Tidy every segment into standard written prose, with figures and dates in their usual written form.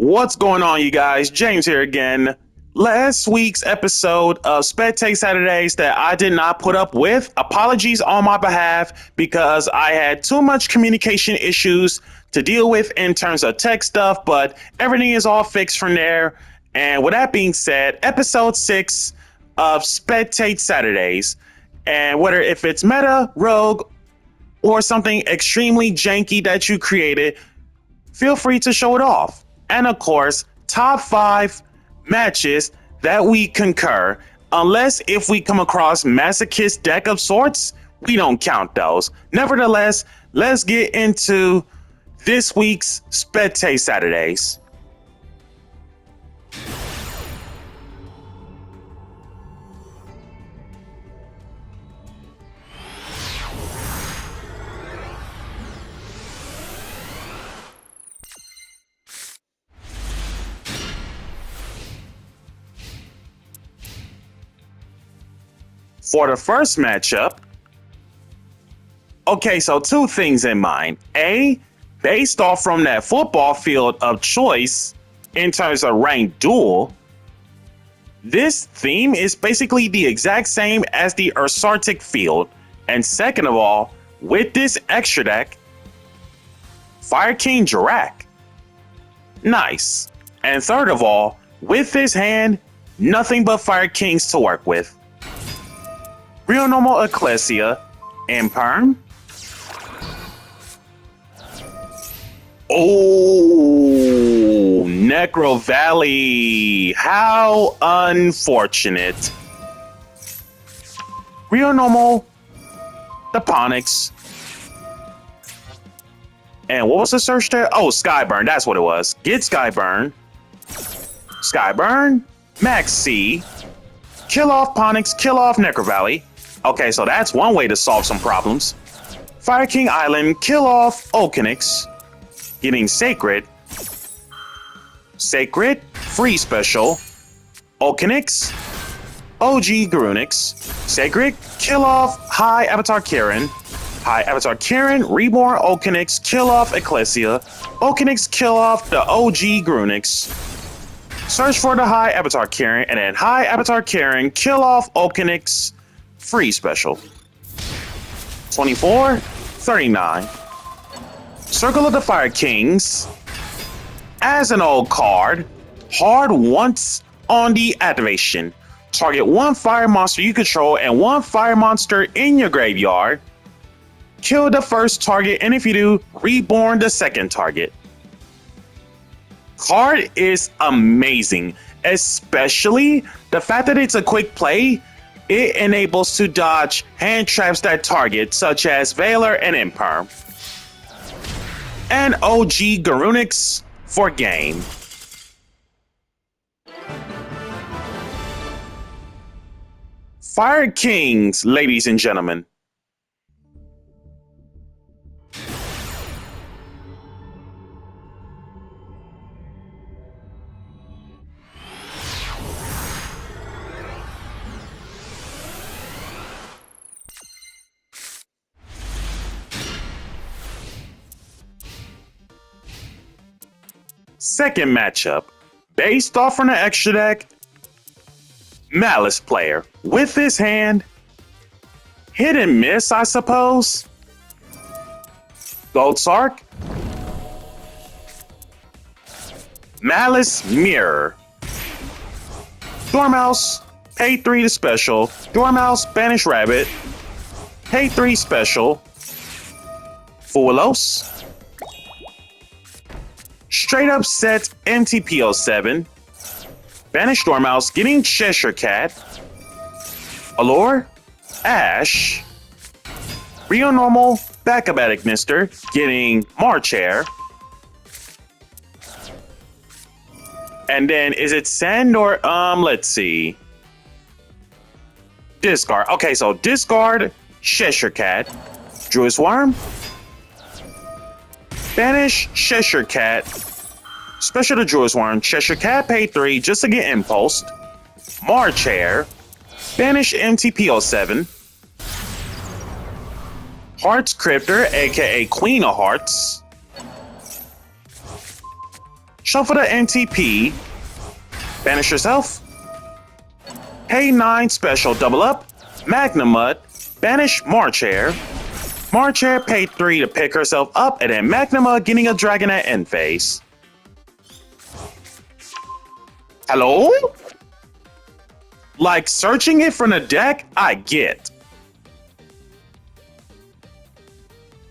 What's going on, you guys? James here again. Last week's episode of Spectate Saturdays that I did not put up with. Apologies on my behalf because I had too much communication issues to deal with in terms of tech stuff, but everything is all fixed from there. And with that being said, episode 6 of Spectate Saturdays. And whether if it's meta, rogue, or something extremely janky that you created, feel free to show it off. And of course, top 5 matches that we concur. Unless if we come across masochist deck of sorts, we don't count those. Nevertheless, let's get into this week's Spectate Saturdays. For the first matchup, okay, so 2 things in mind. A, based off from that football field of choice in terms of ranked duel, this theme is basically the exact same as the Ursartic field. And second of all, with this extra deck, Fire King Jirak. Nice. And third of all, with this hand, nothing but Fire Kings to work with. Real Normal Ecclesia, Imperm. Oh, Necro Valley. How unfortunate. Real Normal, the Ponix. And what was the search there? Oh, Skyburn. That's what it was. Get Skyburn. Skyburn, Max C. Kill off Ponix, kill off Necro Valley. Okay, so that's one way to solve some problems. Fire King Island, kill off Okinix. Getting Sacred. Sacred, free special. Okinix, OG Garunix. Sacred, kill off High Avatar Karen. High Avatar Karen, Reborn Okinix, kill off Ecclesia. Okinix, kill off the OG Garunix. Search for the High Avatar Karen, and then High Avatar Karen, kill off Okinix, free special. 24, 39. Circle of the Fire Kings. As an old card, hard once on the activation. Target 1 fire monster you control and 1 fire monster in your graveyard. Kill the first target, and if you do, reborn the second target. Card is amazing, especially the fact that it's a quick play. It enables to dodge hand traps that target, such as Veiler and Imperm. And OG Garunix for game. Fire Kings, ladies and gentlemen. Second matchup, based off from the extra deck, Malice player. With this hand, hit and miss, I suppose. Goldsark, Malice Mirror. Dormouse, pay 3 to special. Dormouse, Banish Rabbit. Pay 3 special. Fuelos. Straight up set MTPO7. Banish Dormouse, getting Cheshire Cat. Allure, Ash. Real Normal, Backabatic Mister, getting Marchair. And then, is it Send or, let's see. Discard. Okay, so discard Cheshire Cat. Druid's Worm. Banish Cheshire Cat. Special to Druid's Worm. Cheshire Cat, pay 3 just to get Impulsed. Marchair. Banish MTPO7. Hearts Cryptor, aka Queen of Hearts. Shuffle the NTP. Banish yourself. Pay 9 special double up. Magnamud. Banish Marchair. Marchair paid 3 to pick herself up, and then Magnamud getting a dragon at end phase. Hello? Like, searching it from the deck, I get.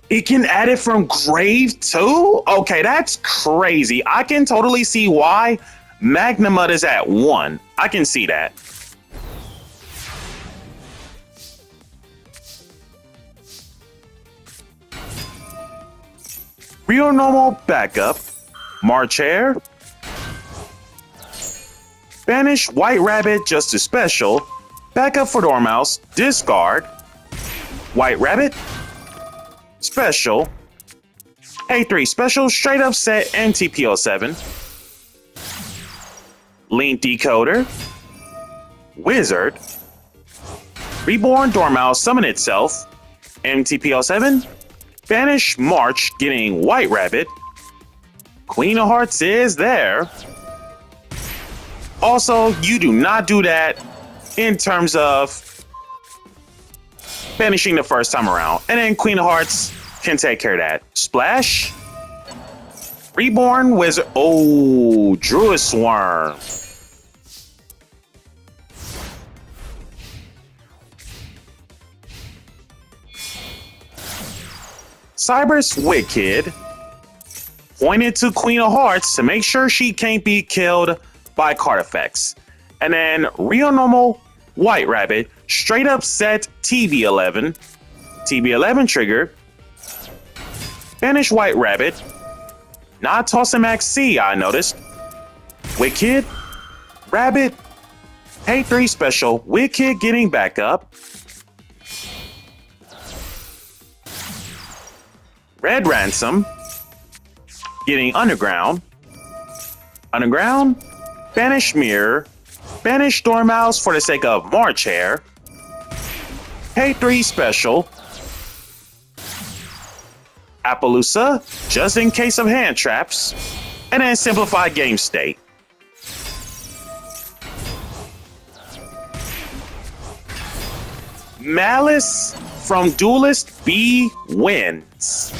It can add it from grave too? Okay, that's crazy. I can totally see why Magnamud is at 1. I can see that. Real normal backup. Marchair. Banish White Rabbit just to special. Backup for Dormouse. Discard. White Rabbit. Special. A3 special. Straight up set NTPO7. Link Decoder. Wizard. Reborn Dormouse summon itself. NTPO7. Banish March getting White Rabbit. Queen of Hearts is there. Also, you do not do that in terms of banishing the first time around. And then Queen of Hearts can take care of that. Splash. Reborn Wizard. Oh, Druid Swarm. Cyber's Wicked. Pointed to Queen of Hearts to make sure she can't be killed by card effects. And then real normal White Rabbit, straight up set TB11. TB11 trigger. Banish White Rabbit. Not tossing Max C, I noticed. Wicked. Rabbit. A3 special. Wicked getting back up. Red Ransom. Getting Underground. Underground. Banish Mirror. Banish Dormouse for the sake of Marchair. Pay 3 special. Appaloosa, just in case of hand traps. And then simplify game state. Malice from Duelist B wins.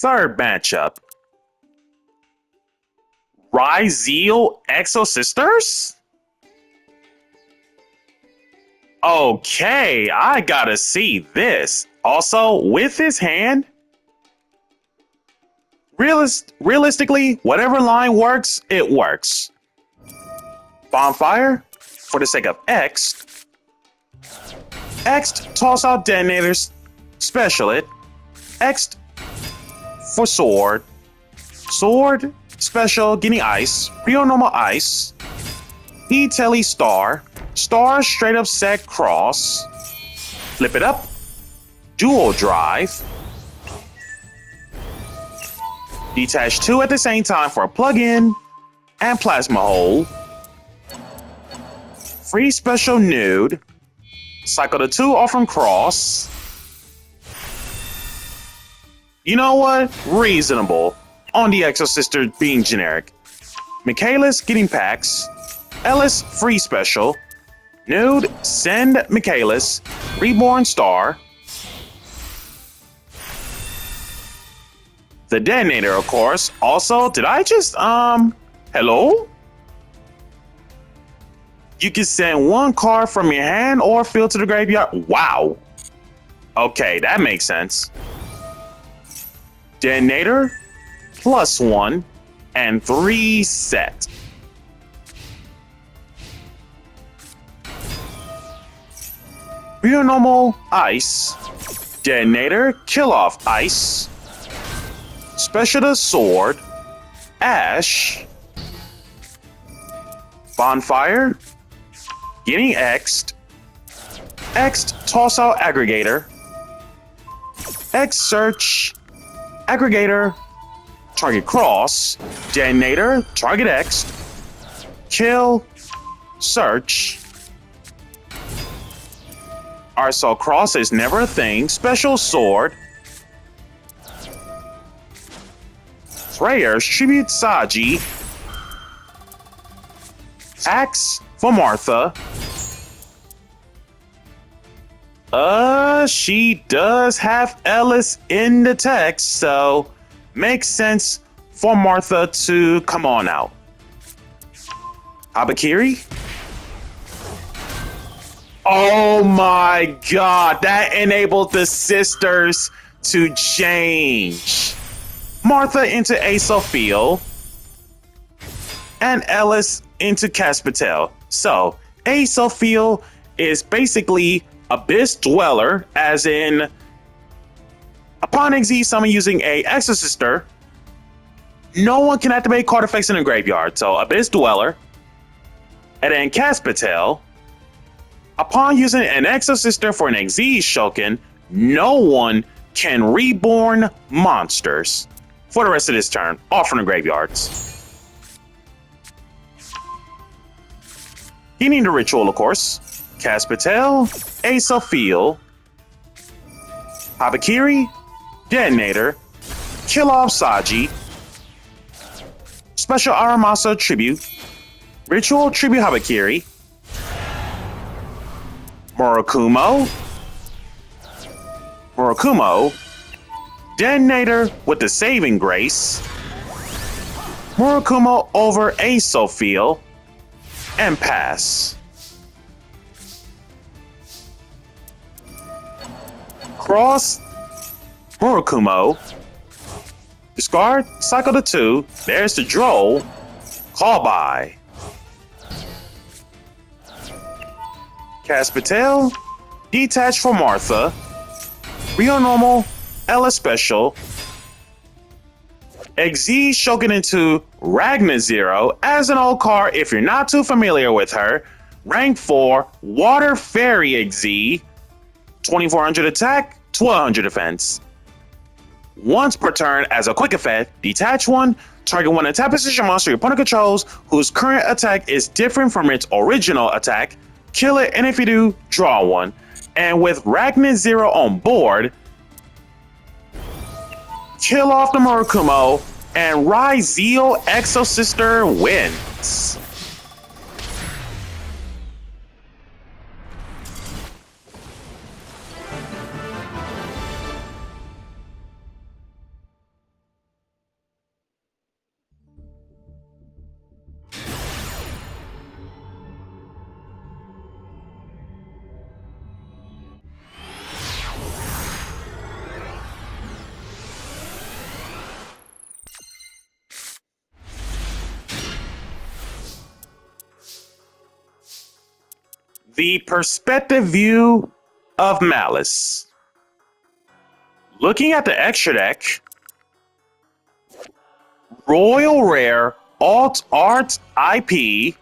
Third matchup. Ryzeal Exo Sisters? Okay, I gotta see this. Also, with his hand, realistically, whatever line works, it works. Bonfire, for the sake of X. X, toss out detonators, special it. X for sword. Sword, special, getting ice. Real normal ice. E-Telly Star. Star, straight up set cross. Flip it up. Dual drive. Detach 2 at the same time for a plug-in. And plasma hole. Free special nude. Cycle the 2 off from cross. You know what? Reasonable. On the Exo Sister being generic. Michaelis getting packs. Ellis free special. Nude, send Michaelis. Reborn Star. The detonator, of course. Also, did I just, hello? You can send 1 card from your hand or field to the graveyard. Wow. Okay, that makes sense. Detonator, +1, and 3 set. Real normal, ice. Detonator, kill off ice. Special to sword, Ash, Bonfire, getting X'd, X'd toss out Aggregator, X search, Aggregator, target cross, Detonator, target X'd, kill, search. Alright, so cross is never a thing. Special sword. Prayers, tribute Saji. Axe for Martha. She does have Ellis in the text, so makes sense for Martha to come on out. Habakiri. Oh my god, that enabled the sisters to change. Martha into Asophil and Ellis into Caspatel. So, Asophil is basically Abyss Dweller, as in upon XZ summon using a Exorcister, no one can activate card effects in the graveyard. So, Abyss Dweller, and then Caspatel. Upon using an Exorcister for an XZ Shoken, no one can reborn monsters for the rest of this turn, off from the graveyards. Healing the Ritual, of course. Caspatel, Asophil, Habakiri, Detonator, Kill Off Saji, Special Aramasa Tribute, Ritual Tribute Habakiri, Murakumo, Detonator with the Saving Grace, Murakumo over Asophil, and pass. Cross, Murakumo, discard, cycle to 2, there's the Droll, call by. Caspatel, detach for Martha, Rio Normal, Ella Special, XZ Shoken into Ragna Zero as an old card if you're not too familiar with her. Rank 4, Water Fairy XZ, 2400 attack, 1200 defense. Once per turn, as a quick effect, detach one, target one attack position monster your opponent controls whose current attack is different from its original attack, kill it, and if you do, draw one. And with Ragna Zero on board, kill off the Murakumo, and Ryzeal Exosister wins. The perspective view of Malice. Looking at the extra deck, Royal Rare Alt Art IP,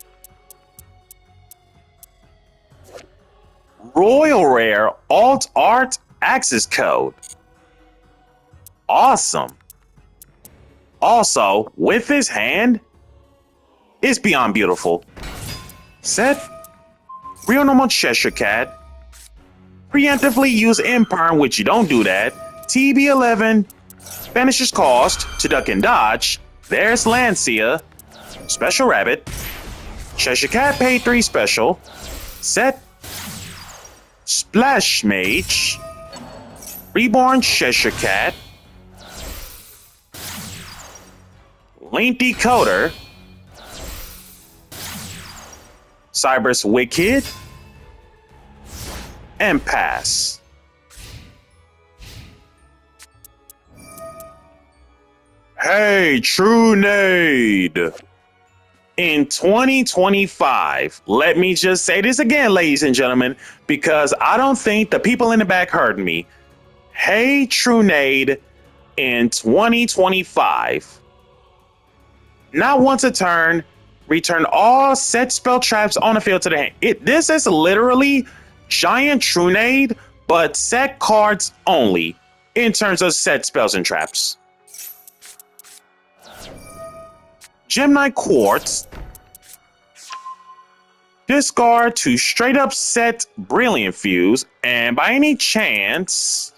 Royal Rare Alt Art Access Code. Awesome. Also, with his hand, it's beyond beautiful. Set Real Normal Cheshire Cat. Preemptively use Imperm, which you don't do that. TB11 banishes cost to duck and dodge. There's Lancia. Special Rabbit. Cheshire Cat paid 3 special. Set Splash Mage. Reborn Cheshire Cat. Link Decoder. Cyber's Wicked, and pass. Hey, True Nade. In 2025, let me just say this again, ladies and gentlemen, because I don't think the people in the back heard me. Hey, True Nade, in 2025. Not once a turn, return all set spell traps on the field to the hand. This is literally Giant Trunade, but set cards only in terms of set spells and traps. Gemini Quartz. Discard to straight up set Brilliant Fuse, and by any chance,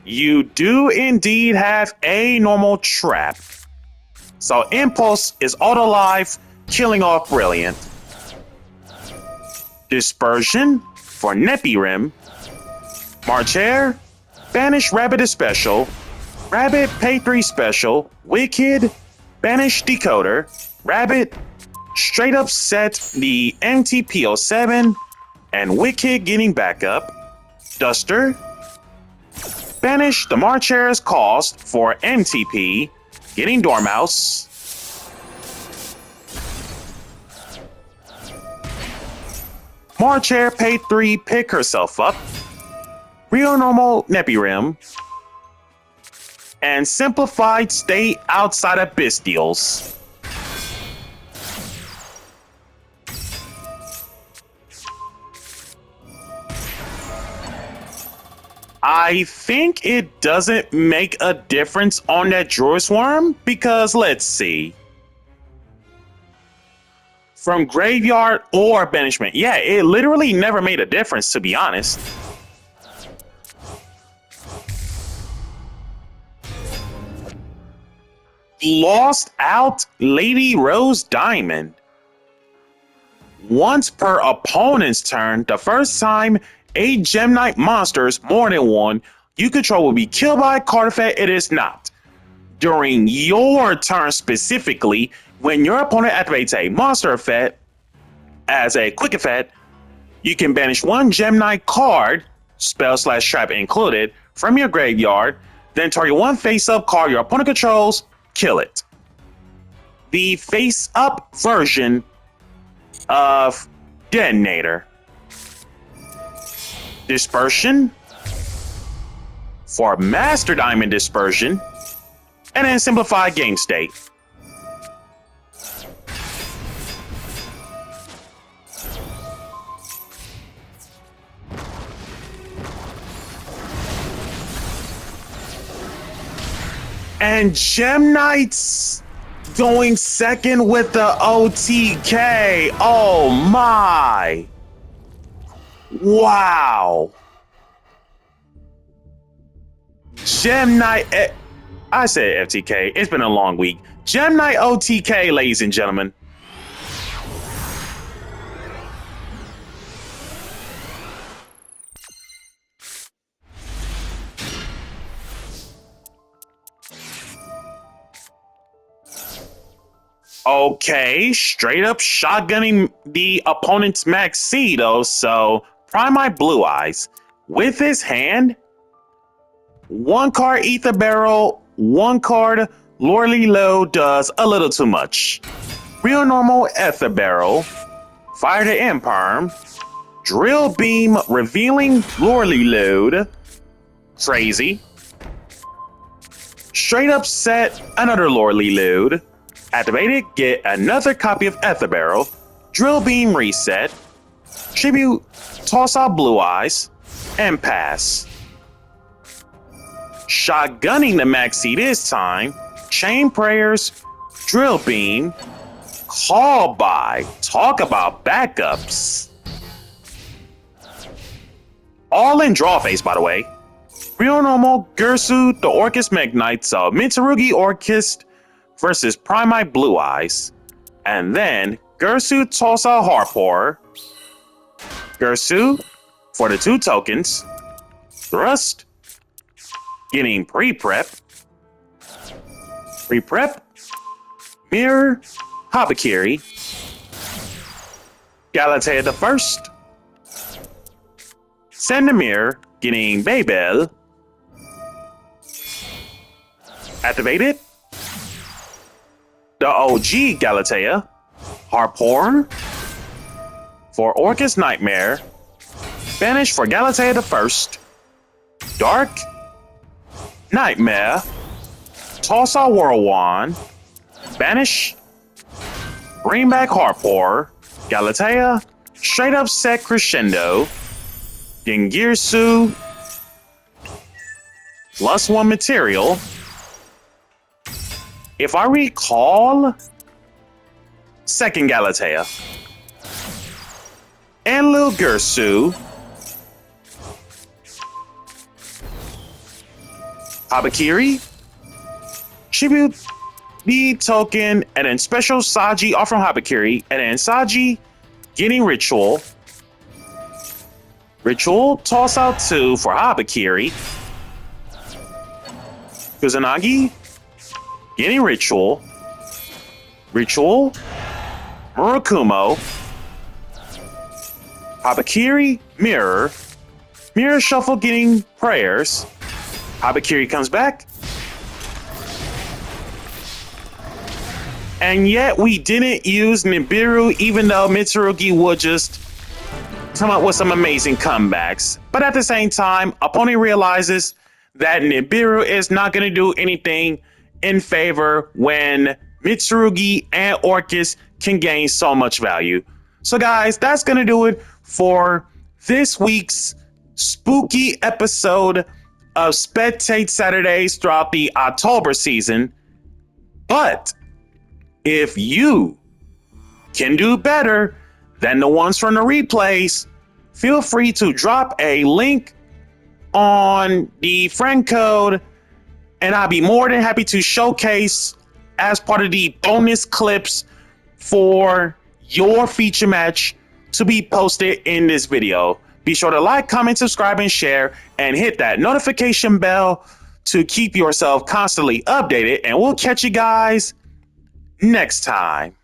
you do indeed have a normal trap. So Impulse is auto life, killing off Brilliant. Dispersion for Nepirim. Marcher, banish Rabbit special. Rabbit pay 3 special. Wicked, banish Decoder. Rabbit, straight up set the MTPO7 and Wicked getting backup. Duster, banish the Marcher's cost for MTP, getting Dormouse. Marcher paid 3, pick herself up. Real normal Nepirim. And simplified stay outside of Bestials. I think it doesn't make a difference on that Druid Swarm because let's see. From graveyard or banishment. Yeah, it literally never made a difference, to be honest. Lost out Lady Rose Diamond. Once per opponent's turn, the first time a Gem Knight monsters, more than one, you control will be killed by a card effect, it is not. During your turn specifically, when your opponent activates a monster effect, as a quick effect, you can banish one Gem Knight card, spell/trap included, from your graveyard, then target one face-up card your opponent controls, kill it. The face-up version of Detonator. Dispersion for Master Diamond Dispersion, and then simplified game state. And Gem Knights going second with the OTK. Oh my. Wow. Gem Knight, I said FTK, it's been a long week. Gem Knight OTK, ladies and gentlemen. Okay, straight up shotgunning the opponent's Max C though, so prime my Blue Eyes. With his hand, one card Ether Barrel, one card Lorely Low does a little too much. Real normal Ether Barrel, Fire to Imperm, Drill Beam revealing Lorely Load, crazy. Straight up set another Lorely Load. Activate it, get another copy of Ether Barrel, Drill Beam reset, Tribute, toss out Blue Eyes, and pass. Shotgunning the Maxi this time, Chain Prayers, Drill Beam, Call By, talk about backups. All in draw phase, by the way. Real normal, Gersu, the Orcus Magnite, so Mitsurugi Orcust versus Primite Blue Eyes. And then Gersu toss out Harpor. Gersu for the 2 tokens. Thrust. Getting pre-prep. Pre-prep. Mirror. Habakiri. Galatea the first. Send the mirror. Getting Babel. Activate it. The OG Galatea, Harpor for Orcus Nightmare, Banish for Galatea the first, Dark, Nightmare, toss our Whirlwind, banish, bring back Harpor, Galatea, straight up set Crescendo, Gengirsu, plus one material. If I recall, second Galatea, and Lil Gursu, Habakiri, tribute the token, and then special Saji off from Habakiri, and then Saji getting Ritual. Ritual, toss out 2 for Habakiri. Kusanagi, getting Ritual. Ritual, Murakumo. Habakiri, Mirror. Mirror Shuffle getting Prayers. Habakiri comes back. And yet we didn't use Nibiru, even though Mitsurugi would just come up with some amazing comebacks. But at the same time, opponent realizes that Nibiru is not going to do anything in favor when Mitsurugi and Orcus can gain so much value. So guys, that's going to do it for this week's spooky episode of Spectate Saturdays throughout the October season. But if you can do better than the ones from the replays, feel free to drop a link on the friend code, and I'll be more than happy to showcase as part of the bonus clips for your feature match to be posted in this video. Be sure to like, comment, subscribe, and share, and hit that notification bell to keep yourself constantly updated, and we'll catch you guys next time.